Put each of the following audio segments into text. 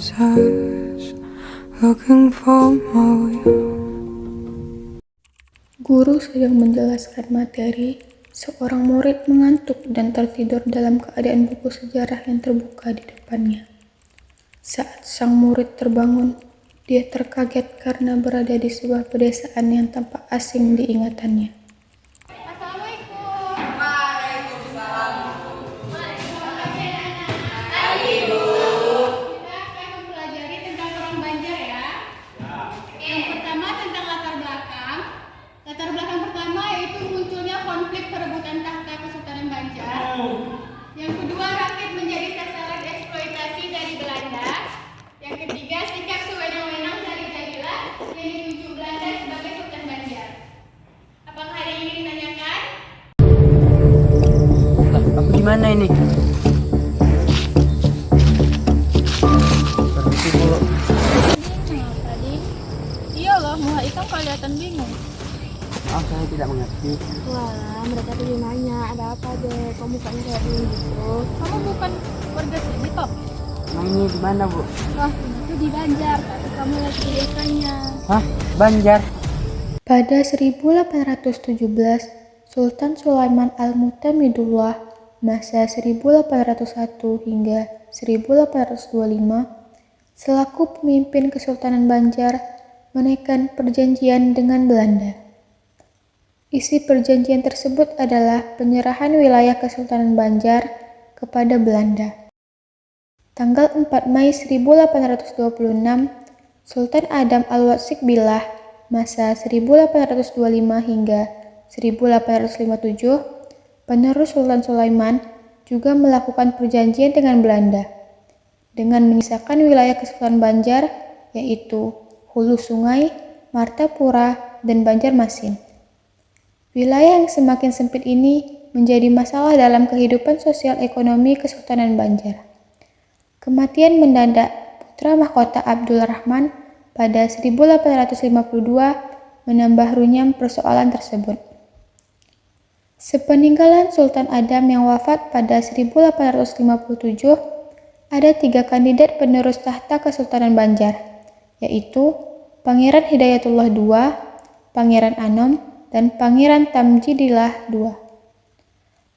answers, looking for more. Guru sedang menjelaskan materi, seorang murid mengantuk dan tertidur dalam keadaan buku sejarah yang terbuka di depannya. Saat sang murid terbangun, dia terkaget karena berada di sebuah pedesaan yang tampak asing di ingatannya. Latar belakang pertama yaitu munculnya konflik perebutan tahta Kesultanan Banjar. Yang kedua, rakyat menjadi sasaran eksploitasi dari Belanda. Yang ketiga, sikap sewenang-wenang dari Jadilah yang ditunjuk Belanda sebagai Sultan Banjar. Apakah ada yang ingin ditanyakan? Lah, aku di mana ini? Permisi, Bu. Kenapa, Dik? Iya loh, muka ikan kelihatan bingung. Saya tidak mengerti. Walah, mereka tuh nanya, ada apa deh? Kok mukanya kayak bingung gitu? Kamu bukan warga sini toh? Nah, ini di mana, Bu? Wah, itu di Banjar, tapi kamu lagi di desanya. Hah? Banjar? Pada 1817, Sultan Sulaiman Al-Mu'tamidullah masa 1801 hingga 1825 selaku pemimpin Kesultanan Banjar menaikkan perjanjian dengan Belanda. Isi perjanjian tersebut adalah penyerahan wilayah Kesultanan Banjar kepada Belanda. Tanggal 4 Mei 1826, Sultan Adam Al-Watsik Billah masa 1825 hingga 1857, penerus Sultan Sulaiman juga melakukan perjanjian dengan Belanda dengan menyisakan wilayah Kesultanan Banjar yaitu Hulu Sungai, Martapura, dan Banjarmasin. Wilayah yang semakin sempit ini menjadi masalah dalam kehidupan sosial ekonomi Kesultanan Banjar. Kematian mendadak putra mahkota Abdul Rahman pada 1852 menambah runyam persoalan tersebut. Sepeninggalan Sultan Adam yang wafat pada 1857, ada 3 kandidat penerus tahta Kesultanan Banjar, yaitu Pangeran Hidayatullah II, Pangeran Anom, dan Pangeran Tamjidillah II.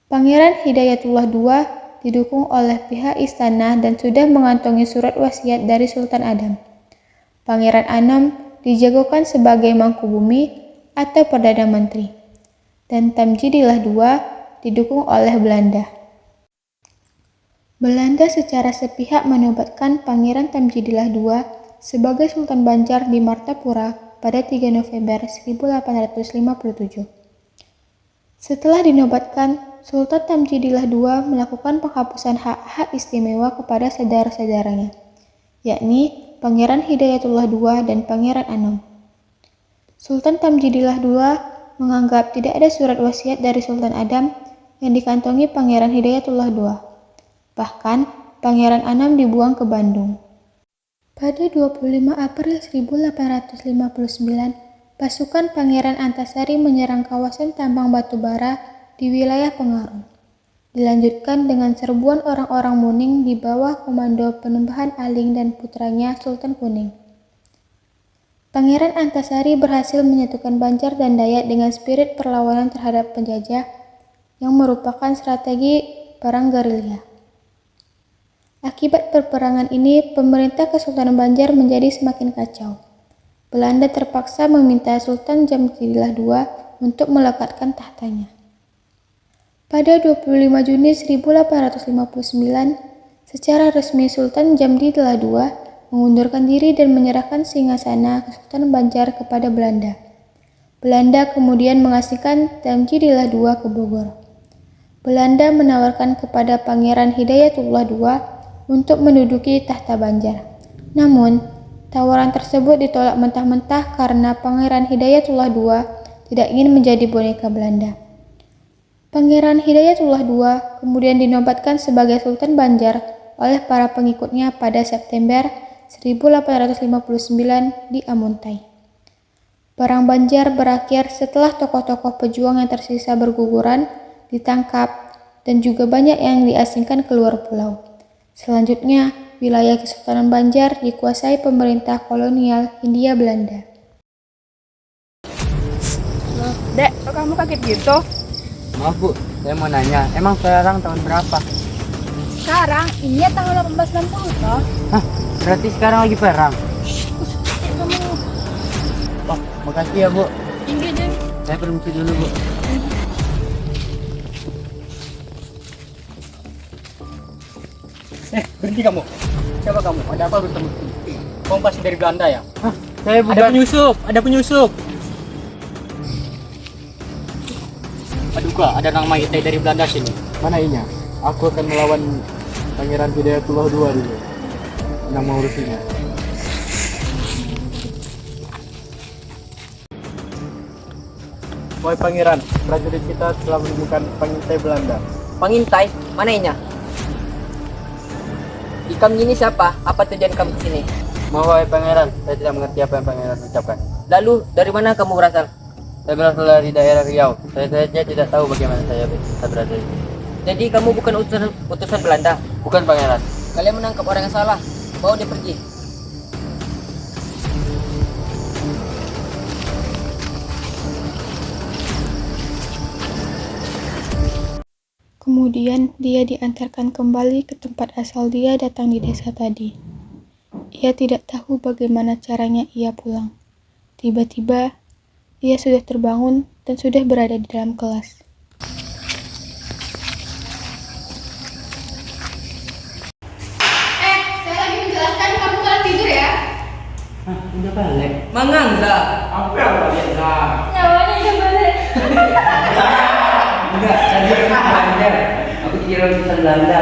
Pangeran Hidayatullah II didukung oleh pihak istana dan sudah mengantongi surat wasiat dari Sultan Adam. Pangeran Anom dijagokan sebagai Mangkubumi atau Perdana Menteri, dan Tamjidillah II didukung oleh Belanda. Belanda secara sepihak menobatkan Pangeran Tamjidillah II sebagai Sultan Banjar di Martapura pada 3 November 1857. Setelah dinobatkan, Sultan Tamjidillah II melakukan penghapusan hak-hak istimewa kepada saudara-saudaranya, yakni Pangeran Hidayatullah II dan Pangeran Anom. Sultan Tamjidillah II menganggap tidak ada surat wasiat dari Sultan Adam yang dikantongi Pangeran Hidayatullah II. Bahkan, Pangeran Anom dibuang ke Bandung. Pada 25 April 1859, pasukan Pangeran Antasari menyerang kawasan tambang batu bara di wilayah Pengarung. Dilanjutkan dengan serbuan orang-orang Muning di bawah komando Penembahan Aling dan putranya Sultan Kuning. Pangeran Antasari berhasil menyatukan Banjar dan Dayak dengan spirit perlawanan terhadap penjajah yang merupakan strategi perang gerilya. Akibat peperangan ini, pemerintah Kesultanan Banjar menjadi semakin kacau. Belanda terpaksa meminta Sultan Jamshidillah II untuk melekatkan tahtanya. Pada 25 Juni 1859, secara resmi Sultan Jamshidillah II mengundurkan diri dan menyerahkan singgasana Kesultanan Banjar kepada Belanda. Belanda kemudian mengasingkan Jamshidillah II ke Bogor. Belanda menawarkan kepada Pangeran Hidayatullah II untuk menduduki tahta Banjar. Namun, tawaran tersebut ditolak mentah-mentah karena Pangeran Hidayatullah II tidak ingin menjadi boneka Belanda. Pangeran Hidayatullah II kemudian dinobatkan sebagai Sultan Banjar oleh para pengikutnya pada September 1859 di Amuntai. Perang Banjar berakhir setelah tokoh-tokoh pejuang yang tersisa berguguran, ditangkap, dan juga banyak yang diasingkan keluar pulau. Selanjutnya, wilayah Kesultanan Banjar dikuasai pemerintah kolonial Hindia Belanda. Loh, Dek, kok kamu kaget gitu? Maaf bu, saya mau nanya, emang perang tahun berapa? Sekarang, ini ya tahun 1860 toh. Hah, berarti sekarang lagi perang? Kamu Oh, makasih ya bu. tinggi deh. Saya permisi dulu bu. Berhenti kamu. Siapa kamu? Ada apa bertemu? Kamu pasti dari Belanda ya? Hah, saya bukan. Ada penyusup. Paduka, ada orang Maitai dari Belanda sini. Mana inya? Aku akan melawan Pangeran Hidayatullah II dulu. Yang mengurusinya. Wahai pangeran, prajurit kita telah menemukan pengintai Belanda. Pengintai? Mana inya? Ikam ini siapa? Apa tujuan kamu ke sini? Wahai pangeran, saya tidak mengerti apa yang pangeran ucapkan. Lalu, dari mana kamu berasal? Saya berasal dari daerah Riau. Saya saja tidak tahu bagaimana saya bisa berada di sini. Jadi kamu bukan utusan Belanda? Bukan pangeran. Kalian menangkap orang yang salah. Bawa dia pergi. Kemudian dia diantarkan kembali ke tempat asal dia datang di desa tadi. Ia tidak tahu bagaimana caranya ia pulang. Tiba-tiba, ia sudah terbangun dan sudah berada di dalam kelas. Saya lagi menjelaskan, kamu malah tidur ya? Hah, udah balik. Mangangza. Nyawanya udah balik. Enggak, tadi aku Banjar. Aku kira urusan Belanda.